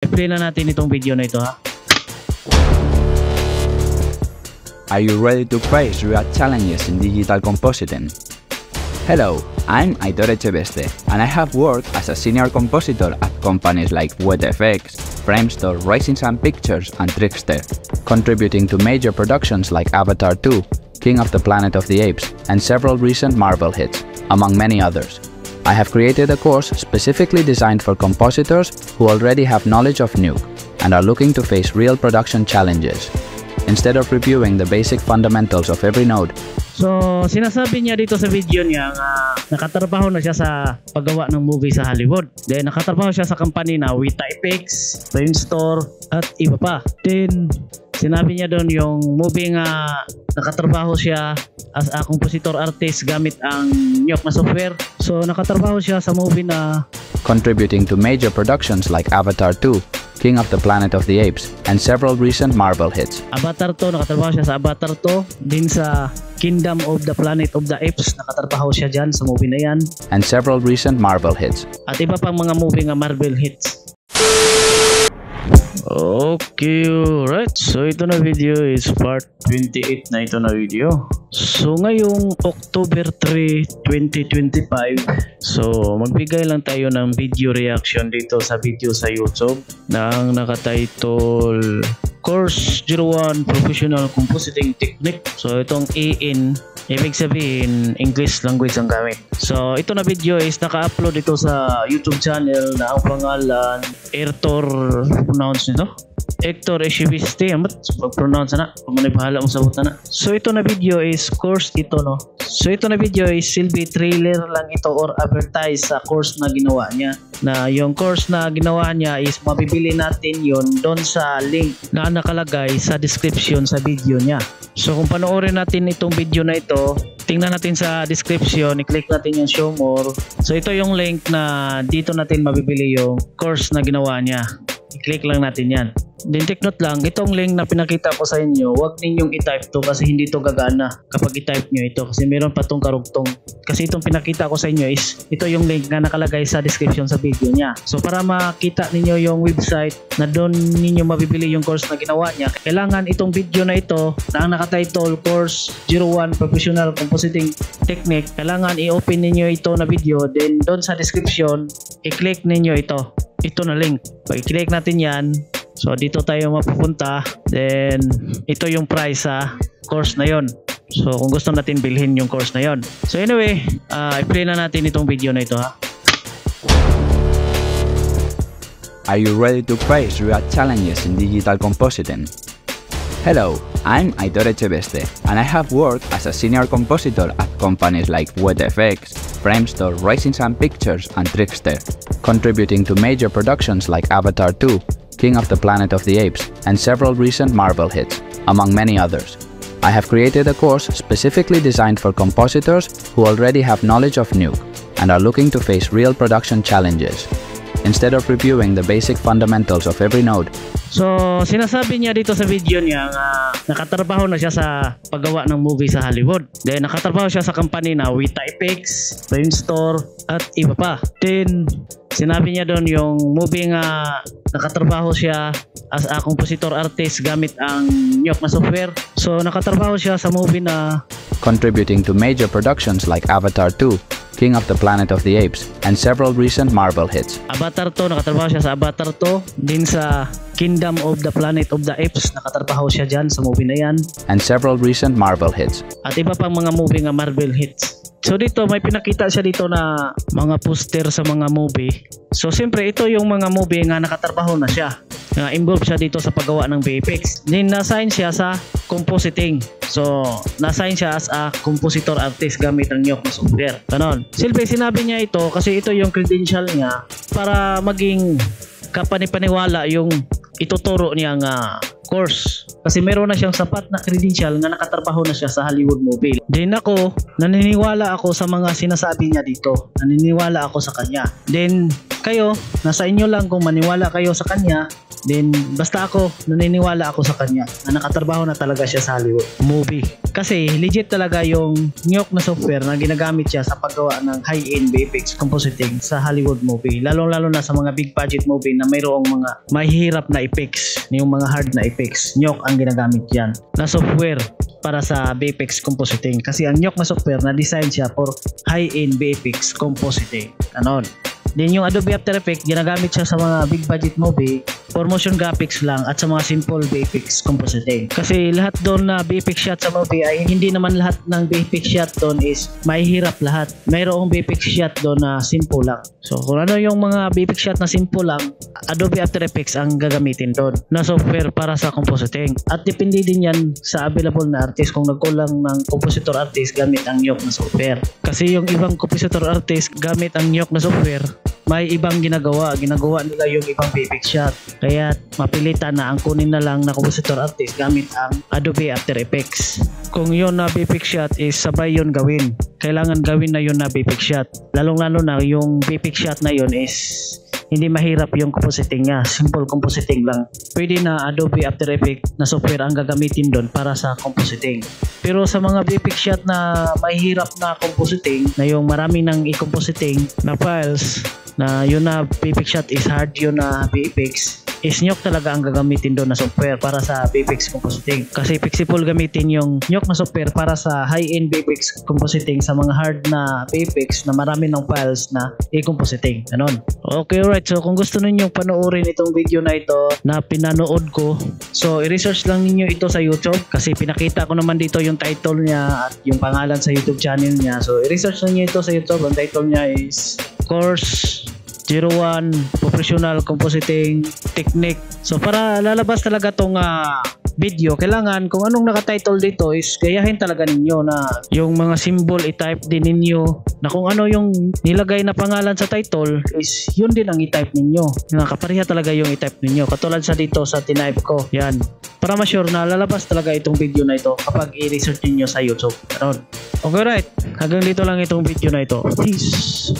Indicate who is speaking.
Speaker 1: I-play na natin itong video na ito, ha.
Speaker 2: Are you ready to face real challenges in digital compositing? Hello, I'm Aitor Echeveste, and I have worked as a senior compositor at companies like WetFX, Framestore, Rising Sun Pictures, and Trickster, contributing to major productions like Avatar 2, King of the Planet of the Apes, and several recent Marvel hits, among many others. I have created a course specifically designed for compositors who already have knowledge of Nuke and are looking to face real production challenges. Instead of reviewing the basic fundamentals of every node,
Speaker 1: So, sinasabi niya dito sa video niya nga nakatrabaho na siya sa paggawa ng movie sa Hollywood. Then, nakatrabaho siya sa company na WetFX, Framestore, at iba pa. Then, sinabi niya doon yung movie nga nakatrabaho siya as a compositor artist gamit ang Nuke na software. So, nakatrabaho siya sa movie na
Speaker 2: contributing to major productions like Avatar 2, King of the Planet of the Apes, and several recent Marvel hits.
Speaker 1: Avatar 2, nakatrabaho siya sa Avatar 2. Din sa Kingdom of the Planet of the Apes, nakatrabaho siya dyan sa movie na yan.
Speaker 2: And several recent Marvel hits.
Speaker 1: At iba pang mga movie nga Marvel hits. Okay, alright. So ito na video is part 28 na ito na video. So ngayong October 3, 2025, so magbigay lang tayo ng video reaction dito sa video sa YouTube na ang nakatitle Course 01 Professional Compositing Technique. So itong EN, ibig sabihin English language ang gamit. So ito na video is naka-upload ito sa YouTube channel na ang pangalan Aitor, pronounce nito? Aitor Echeveste, pag-pronounce na, kung manay bahala mo sa buta na. So ito na video is course ito, no? So ito na video is silbi trailer lang ito or advertise sa course na ginawa niya. Na yung course na ginawa niya is mabibili natin yon doon sa link na nakalagay sa description sa video niya. So kung panoorin natin itong video na ito, tingnan natin sa description, i-click natin yung show more. So ito yung link na dito natin mabibili yung course na ginawa niya. I-click lang natin yan. Then take note lang, itong link na pinakita ko sa inyo, huwag ninyong i-type to kasi hindi to gagana kapag i-type nyo ito kasi meron pa tong karugtong. Kasi itong pinakita ko sa inyo is ito yung link na nakalagay sa description sa video niya. So para makita ninyo yung website na doon ninyo mabibili yung course na ginawa niya, kailangan itong video na ito na ang nakatitle Course 01 Professional Compositing Technique, kailangan i-open ninyo ito na video, then doon sa description i-click ninyo ito. Ito na link. Pag i-click natin yan, so dito tayo mapupunta, then ito yung price sa course na yon. So kung gusto natin bilhin yung course na yon. So anyway, i-play na natin itong video na ito, ha.
Speaker 2: Are you ready to face real challenges in digital compositing? Hello, I'm Aitor Echeveste, and I have worked as a senior compositor at companies like WetFX, Framestore, Rising Sun Pictures, and Trickster, contributing to major productions like Avatar 2, King of the Planet of the Apes, and several recent Marvel hits, among many others. I have created a course specifically designed for compositors who already have knowledge of Nuke and are looking to face real production challenges. Instead of reviewing the basic fundamentals of every node,
Speaker 1: so sinasabi niya dito sa video niya nga nakatrabaho na siya sa paggawa ng movie sa Hollywood. Then nakatrabaho siya sa company na WetFX, Framestore, at iba pa. Then sinabi niya doon yung movie nga nakatrabaho siya as a compositor artist gamit ang Nuke na software. So nakatrabaho siya sa movie na
Speaker 2: contributing to major productions like Avatar 2, King of the Planet of the Apes, and several recent Marvel hits.
Speaker 1: Avatar 2, nakatrabaho siya sa Avatar 2. Din sa Kingdom of the Planet of the Apes, nakatrabaho siya dyan sa movie na yan.
Speaker 2: And several recent Marvel hits.
Speaker 1: At iba pang mga movie nga Marvel hits. So dito may pinakita siya dito na mga poster sa mga movie. So siyempre ito yung mga movie nga nakatrabaho na siya. Involved siya dito sa paggawa ng VFX. Then na-assign siya sa compositing. So na-assign siya as a compositor artist gamit ang Nuke na software. Ganon. Silbi sinabi niya ito kasi ito yung credential niya para maging kapanipaniwala yung ituturo niya nga course. Kasi meron na siyang sapat na credential na nakatrabaho na siya sa Hollywood movie. Then ako, naniniwala ako sa mga sinasabi niya dito. Naniniwala ako sa kanya. Then kayo, nasa inyo lang kung maniwala kayo sa kanya. Then basta ako, naniniwala ako sa kanya na nakatrabaho na talaga siya sa Hollywood movie. Kasi legit talaga yung Nyok na software na ginagamit siya sa paggawa ng high-end VFX compositing sa Hollywood movie. Lalo na sa mga big budget movie na mayroong mga mahihirap na effects, yung mga hard na effects. Nyok ang ginagamit yan na software para sa VFX compositing. Kasi ang Nyok na software na design siya for high-end VFX compositing. Ganon. Then yung Adobe After Effects, ginagamit siya sa mga big budget movie for motion graphics lang at sa mga simple VFX compositing. Kasi lahat doon na VFX shot sa movie ay hindi naman lahat ng VFX shot doon is mahihirap lahat. Mayroong VFX shot doon na simple lang. So kung ano yung mga VFX shot na simple lang, Adobe After Effects ang gagamitin doon na software para sa compositing. At depende din yan sa available na artist. Kung nagkulang ng compositor artist, gamit ang Nyok na software. Kasi yung ibang compositor artist gamit ang Nyok na software, may ibang ginagawa nila yung ibang VFX shot. Kaya mapilitan na ang kunin na lang na compositor artist gamit ang Adobe After Effects. Kung yun na VFX shot is sabay yun gawin. Kailangan gawin na yun na VFX shot. Lalong-lalo na yung VFX shot na yun is hindi mahirap yung compositing niya. Simple compositing lang. Pwede na Adobe After Effects na software ang gagamitin doon para sa compositing. Pero sa mga VFX shot na mahirap na compositing, na yung marami nang i-compositing na files, na yun na VFX shot is hard yun na VFX, is Nyok talaga ang gagamitin doon na software para sa VFX compositing. Kasi flexible gamitin yung Nyok na software para sa high-end VFX compositing sa mga hard na VFX na marami ng files na i-compositing. Ganon. Okay, alright. So kung gusto ninyo panoorin itong video na ito na pinanood ko, so i-research lang ninyo ito sa YouTube kasi pinakita ko naman dito yung title niya at yung pangalan sa YouTube channel niya. So i-research ninyo ito sa YouTube. Ang title niya is Course 01 Professional Compositing Technique. So para lalabas talaga tong video, kailangan kung anong nakatitle dito is gayahin talaga ninyo na yung mga symbol i-type din ninyo, na kung ano yung nilagay na pangalan sa title is yun din ang i-type ninyo. Nakapareha talaga yung i-type ninyo. Katulad sa dito sa tinype ko. Yan. Para ma-sure na lalabas talaga itong video na ito kapag i-research ninyo sa YouTube. Ganon. Okay, right. Hanggang dito lang itong video na ito. Peace.